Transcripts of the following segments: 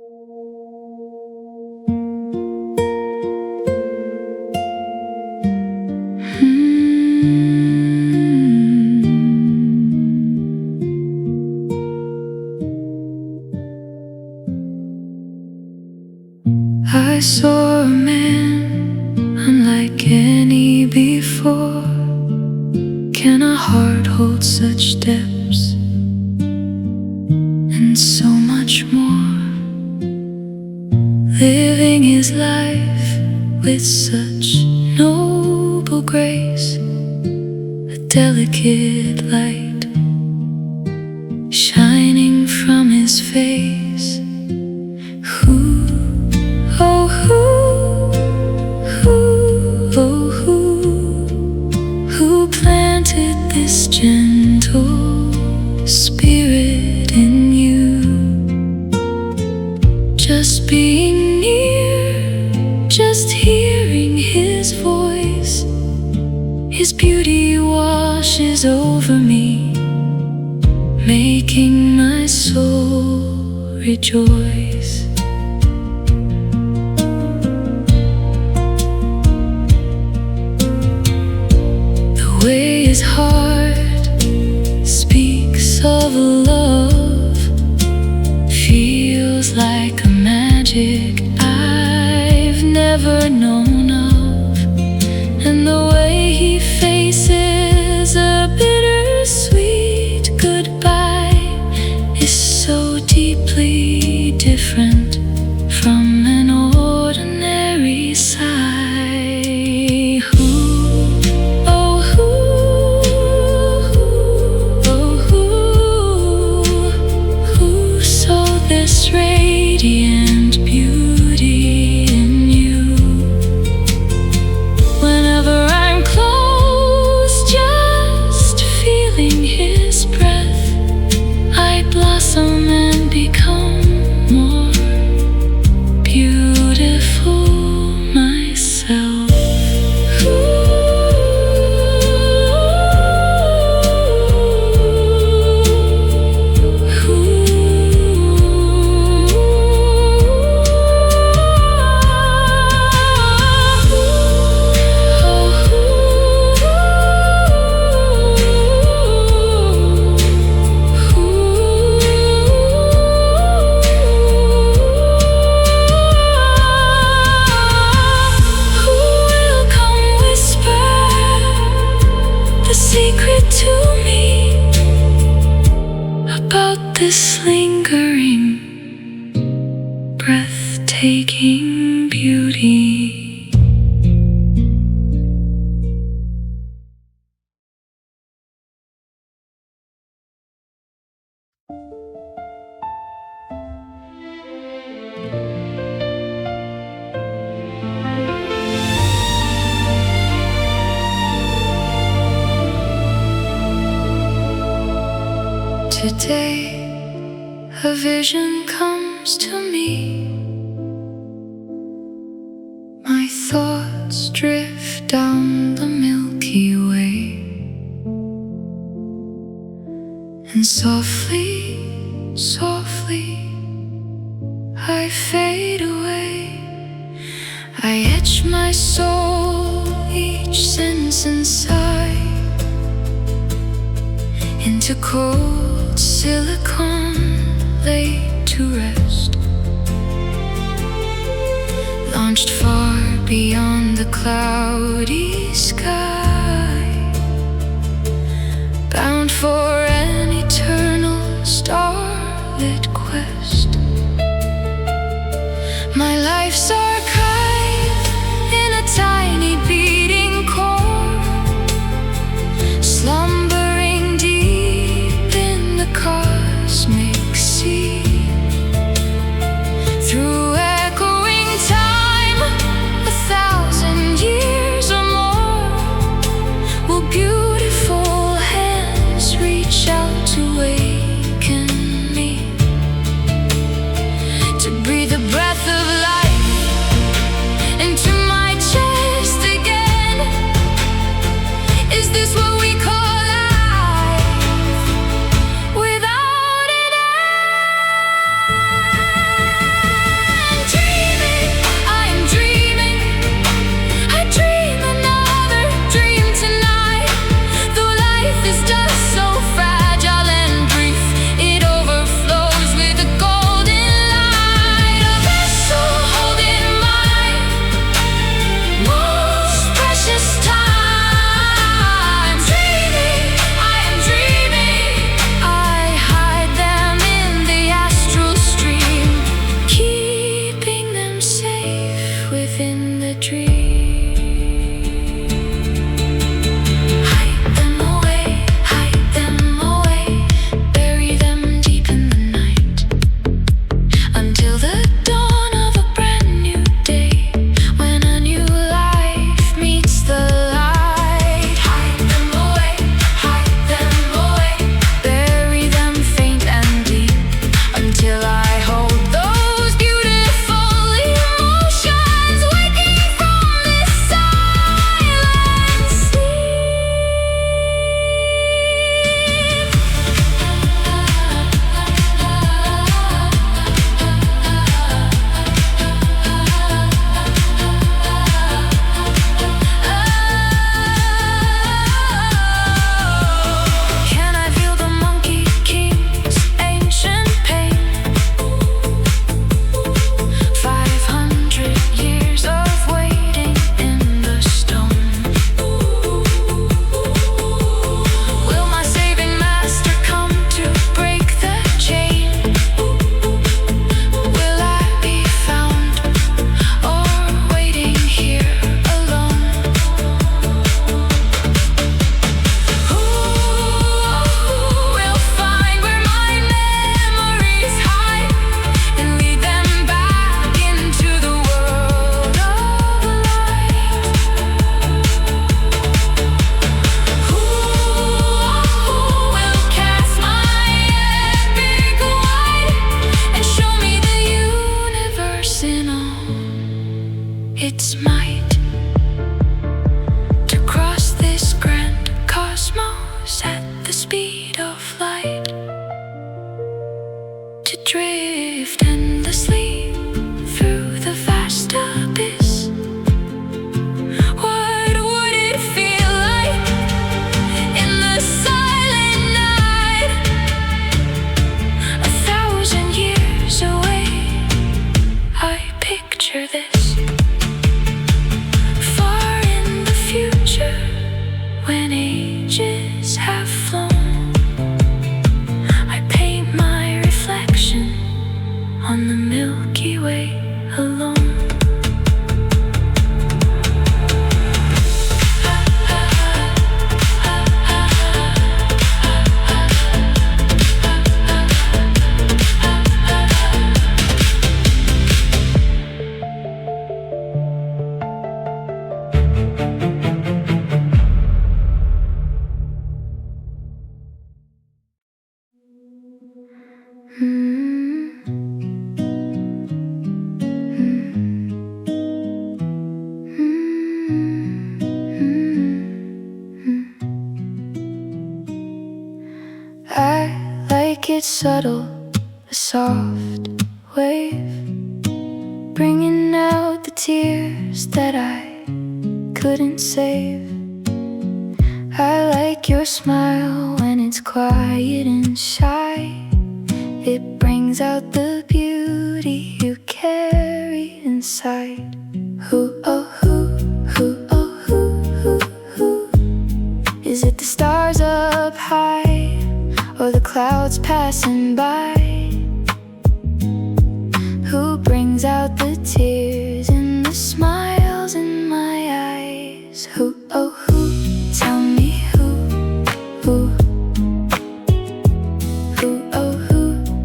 I saw a man unlike any before. Can a heart hold such depths and so much more? Living his life with such noble grace, a delicate light shining from his face. Who planted this gentle spirit in you? Just being near, just hearing his voice, his beauty washes over me, making my soul rejoice. The way his heart speaks of love feels like a magic I've never known of, and the way he faces a bittersweet goodbye is so deeply different from an ordinary sigh. Who saw this radiant beauty in you? Whenever I'm close, just feeling his breath, I blossom and become more beautiful myself. Secret to me about this lingering, breathtaking beauty. Today, a vision comes to me. My thoughts drift down the Milky Way, and softly, softly, I fade away. I etch my soul, each sense inside, into cold silicon laid to rest, launched far beyond the cloudy sky, bound for an eternal starlit quest. My life's archive in a tiny beating core, slumbering deep in the cosmic sea. Through echoing time, 1,000 years or more, will beautiful hands reach of light to drift endlessly through the vast abyss. What would it feel like in the silent night? 1,000 years away, I picture this. Far in the future, when ages have flown, I paint my reflection on the Milky Way alone. I like it subtle, a soft wave, bringing out the tears that I couldn't save. I like your smile when it's quiet and shy. It brings out the beauty you carry inside. Who, oh, who, oh, who? Is it the stars up high, or the clouds passing by? Who brings out the tears and the smiles in my eyes? Who, oh, who? Tell me who? Who, oh, who?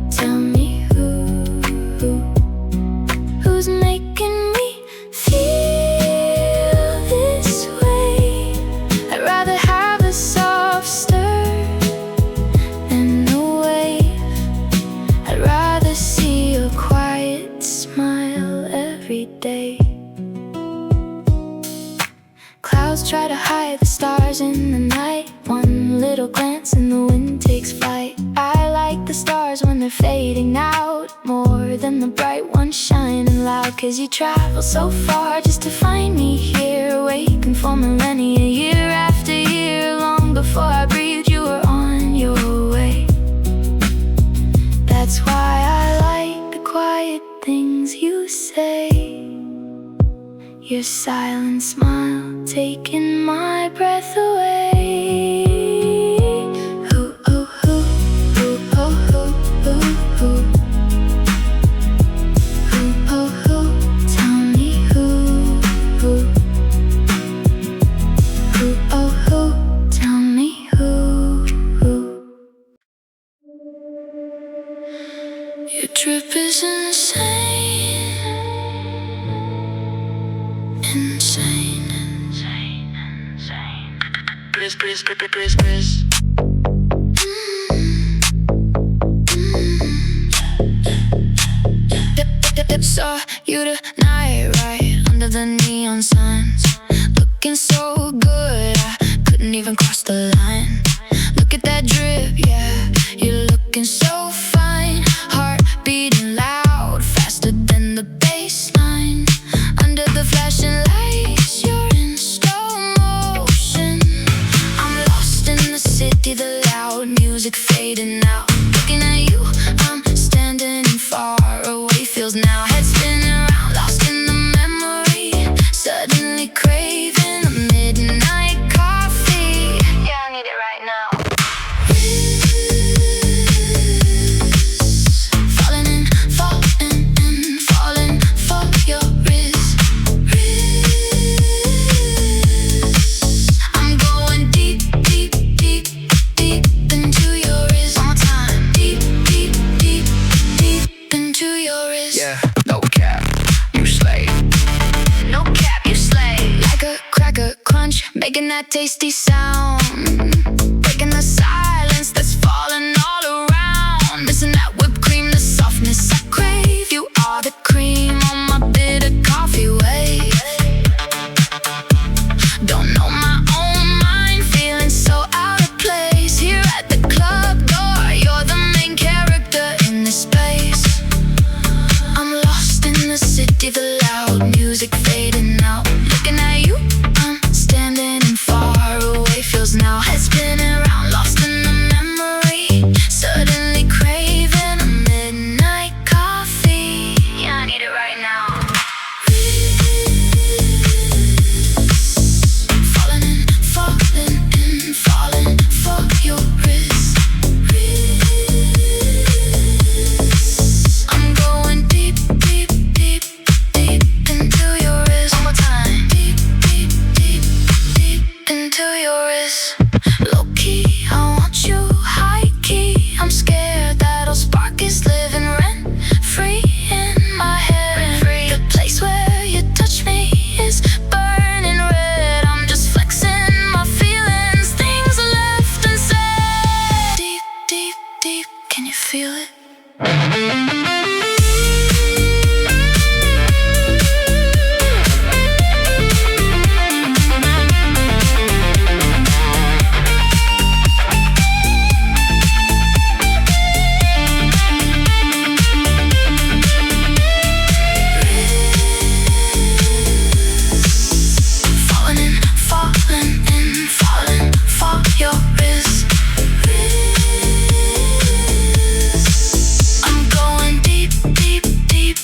Tell me who? Who's making me feel this way? I'd rather have a soft stir than the wave. I'd rather see your quiet smile every day. Clouds try to hide the stars in the night. One little glance and the wind takes flight. I like the stars when they're fading out more than the bright ones shining loud. 'Cause you travel so far just to find me here, waiting for millennia, year after year. Long before I breathed, you were on your way. That's why I like the quiet things you say. Your silent smile taking my breath away. Who, oh, who? Who, oh, who? Who, oh, who? Tell me who? Who, oh, who? Tell me who? Your trip is insane. Insane. Please. Saw you tonight, right under the neon signs, looking so good I couldn't even cross the line. Look at that drip, yeah, you're looking so fine. Heart beating loud, faster than the baseline. Under the flashing lights, you're in slow motion. I'm lost in the city, the loud music fading out. Looking at you, I'm standing far away, feels now. Head spinning around, lost in the memory. Suddenly craving a midnight coffee. Yeah, I need it right now. Falling for your wrist. I'm going deep into your wrist. One more time. Deep into your wrist. Yeah, no cap, you slay. No cap, you slay. Like a cracker crunch, making that tasty sound. Breaking the silence that's falling all around. Missing that whipped cream, the softness I crave. You are the cream on my bitter coffee wave. Don't know my own mind, feeling so out of place. Here at the club, music fading out. Looking at you, I'm standing and far away. Feels now head spinning around, lost in the memory. Suddenly craving a midnight coffee. Yeah, I need it right now. Falling in, falling in, falling for your wrist. I'm going deep, deep, deep, deep into your wrist. One more time. Deep, deep, deep, deep into your wrist. Low key, I want you. High key, I'm scared that our spark is living rent free in my head. The place where you touch me is burning red. I'm just flexing my feelings. Things are left unsaid. Deep, deep, deep, can you feel it? Falling in, falling in, falling for your wrist. I'm going deep, deep, deep,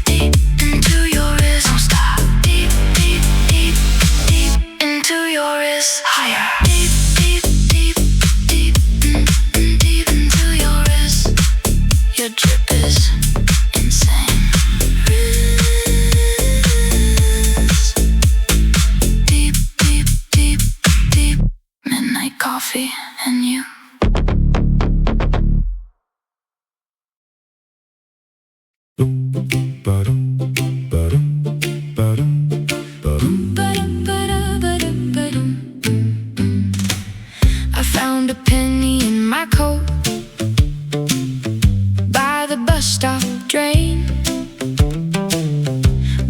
deep into your wrist. Don't stop. Deep, deep, deep, deep into your wrist. Higher. Deep, deep, deep, deep, deep into your wrist. Your drip is insane. Wrist. Deep, deep, deep, deep. Midnight coffee and you. I found a penny in my coat by the bus stop drain.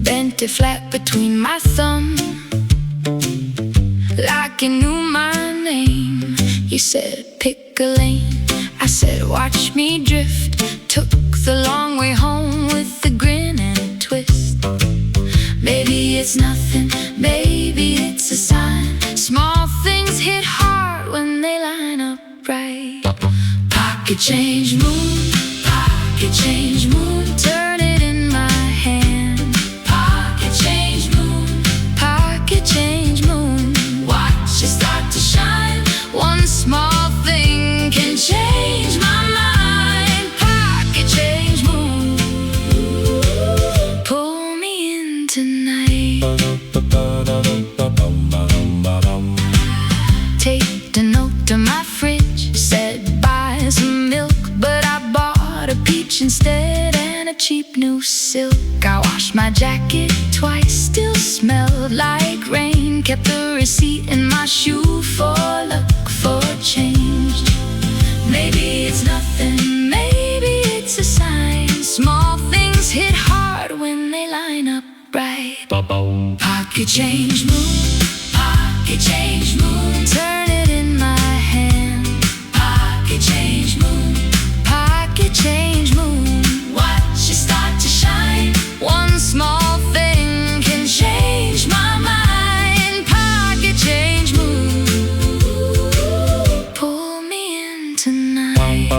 Bent it flat between my thumb like you knew my name. You said pick a lane, I said watch me drift. Took the long way home with a grin and a twist. Maybe it's nothing, maybe it's a sign. Small things hit hard when they line up right. Pocket change moon, pocket change moon. Turn it in my hand. Pocket change moon, pocket change moon. Watch it start to shine. One small thing can change my mind. Pocket change moon, pull me in tonight. Taped a note to my fridge, said buy some milk, but I bought a peach instead and a cheap new silk. I washed my jacket twice, still smelled like rain. Kept the receipt in my shoe for luck, for change. Maybe it's nothing, maybe it's a sign. Small things hit hard when they line up right. Pocket change moon, pocket change moon. Turn it in my hand. Pocket change moon, pocket change moon. Watch it start to shine. One small thing can change my mind. Pocket change moon, pull me in tonight.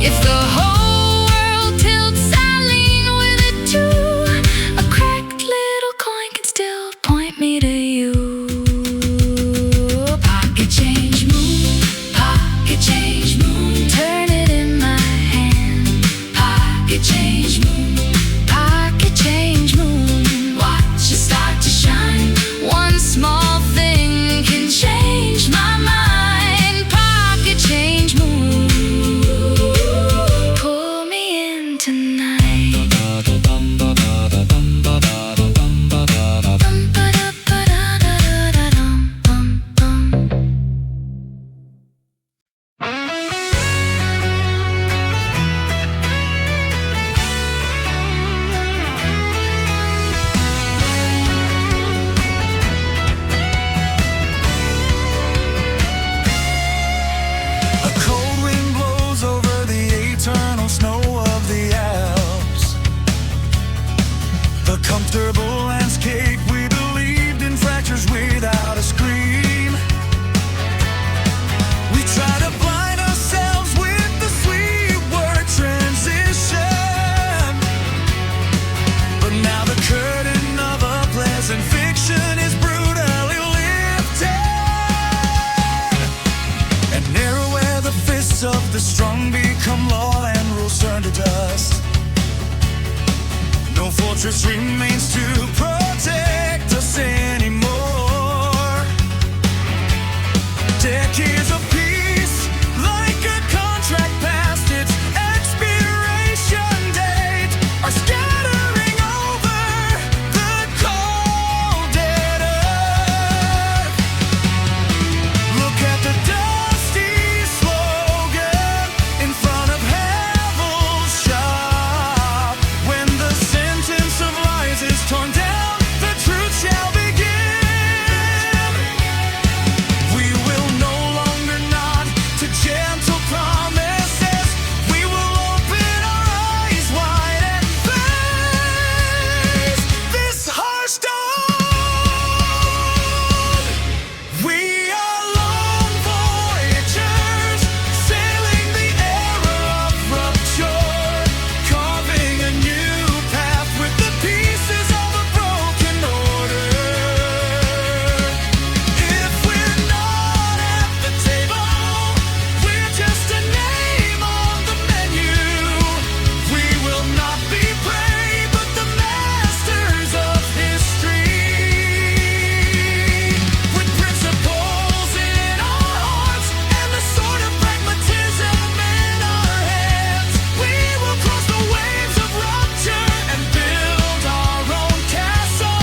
If the whole world tilts, I lean with it too. A cracked little coin can still point me to you. Pocket change moon, pocket change moon. Turn it in my hand. Pocket change moon, pocket change moon. Watch it start to shine. One small thing can change my mind. Pocket words of the strong become law and rules turn to dust. No fortress remains to protect us anymore. Decades of peace, like a contract past its expiration date, are scattering over the cold dead earth. Look at the dusty slogan in front of Havel's shop. When the sentence of lies is torn down, the truth shall begin. We will no longer nod to gentle promises. We will open our eyes wide and face this harsh dawn. We are lone voyagers, sailing the era of rupture, carving a new path with the pieces of a broken order. If we're not at the table, we're just a name on the menu. We will not be prey, but the masters of history. With principles in our hearts and the sword of pragmatism in our hands, we will cross the waves of rupture and build our own castle.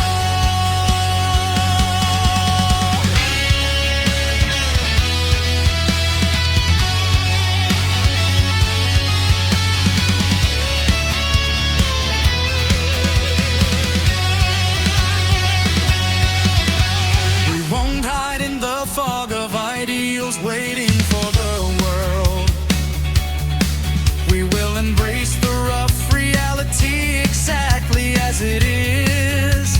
We won't hide in the fog of ideals waiting for the world. We will embrace the rough reality exactly as it is.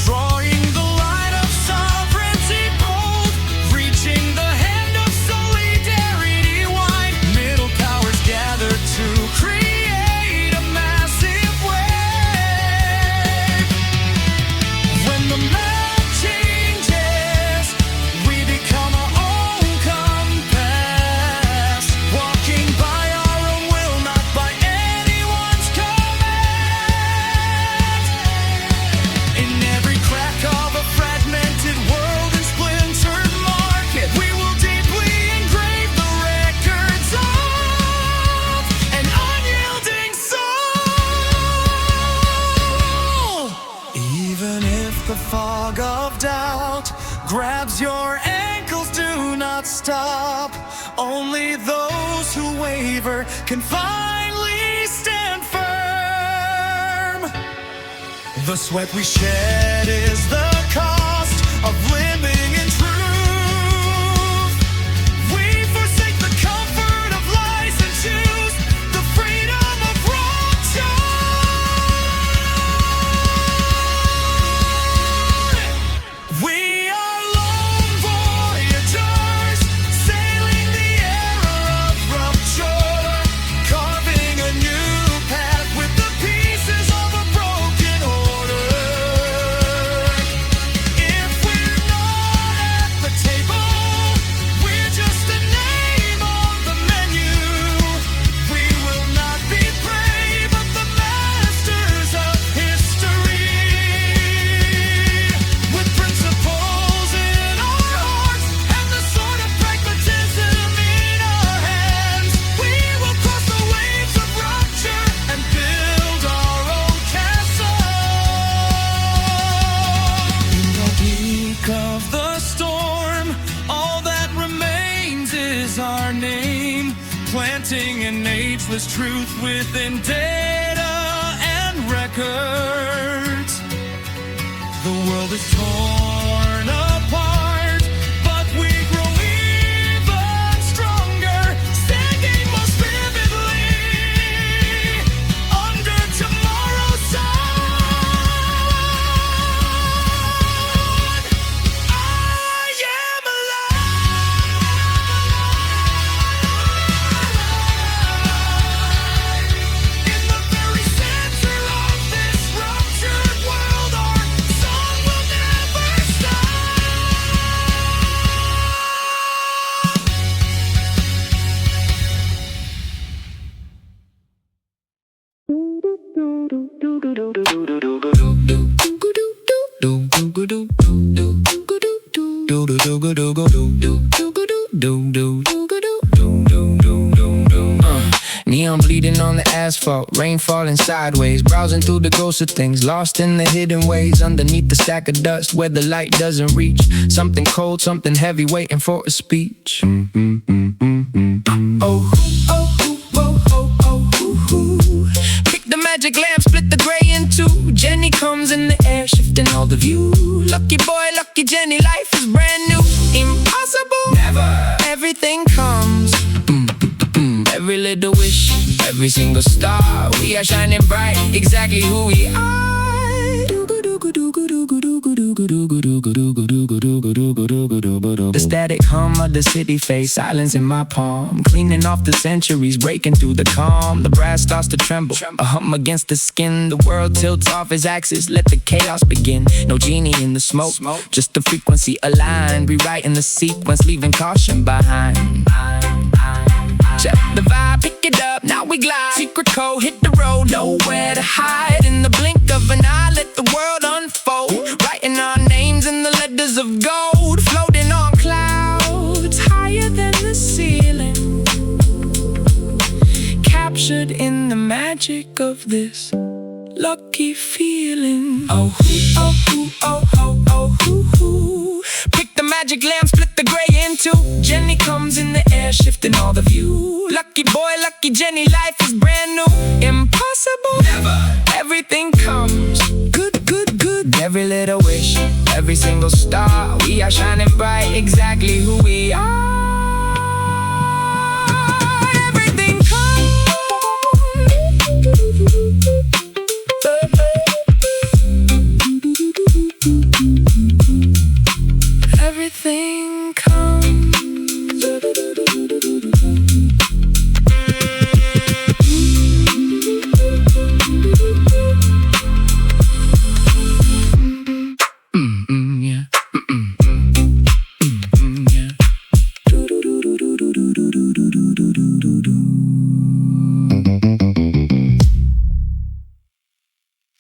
Drawing the line of sovereignty bold, reaching the hand of solidarity wide. Middle powers gather to create a massive wave. When the map changes, we become our own compass, walking by our own will, not by anyone's command. In every crack of a fragmented world and splintered market, we will deeply engrave the records of an unyielding soul. Even if the fog of doubt grabs your ankles, do not stop. Only those who waver can finally stand firm. The sweat we shed is the cost of living in truth. We forsake the comfort of lies and choose the freedom of rupture. We are lone voyagers, sailing the era of rupture, carving a new path with the pieces of a broken order. If we're not at the table, we're just a name on the menu. We will not be prey, but the masters of history. With principles in our hearts and the sword of pragmatism in our hands, we will cross the waves of rupture and build our own castle. In the peak of the storm, all that remains is our name, planting an ageless truth within data and records. The world is torn apart, but we grow even stronger, standing most vividly under tomorrow's sun. I am alive in the very center of this ruptured world. Our song will never Neon bleeding on the asphalt, rain falling sideways, browsing through the ghosts of things, lost in the hidden ways, underneath the stack of dust where the light doesn't reach. Something cold, something heavy, waiting for a speech. Oh, oh, oh, oh, oh, oh, oh. Pick the magic lamp, split the gray in two. Jenny comes in the air, shifting all the view. Lucky boy, lucky Jenny, life is brand new. Impossible, never. Everything comes. Every little wish, every single star, we are shining bright, exactly who we are. The static hum of the city face, silence in my palm, cleaning off the centuries, breaking through the calm. The brass starts to tremble, a hum against the skin. The world tilts off its axis, let the chaos begin. No genie in the smoke, just the frequency aligned, rewriting the sequence, leaving caution behind. Check the vibe, pick it up, now we glide. Secret code, hit the road, nowhere to hide. In the blink of an eye, let the world unfold. Writing our names in the letters of gold, floating on clouds higher than the ceiling. Captured in the magic of this lucky feeling. Oh, oh, oh, oh, oh, oh, oh, oh. Pick the magic lamp, split the gray in two. Jenny comes in the air, shifting all the view. Lucky boy, lucky Jenny, life is brand new. Impossible, never. Everything comes. Good, good, good. Every little wish, every single star, we are shining bright, exactly who we are.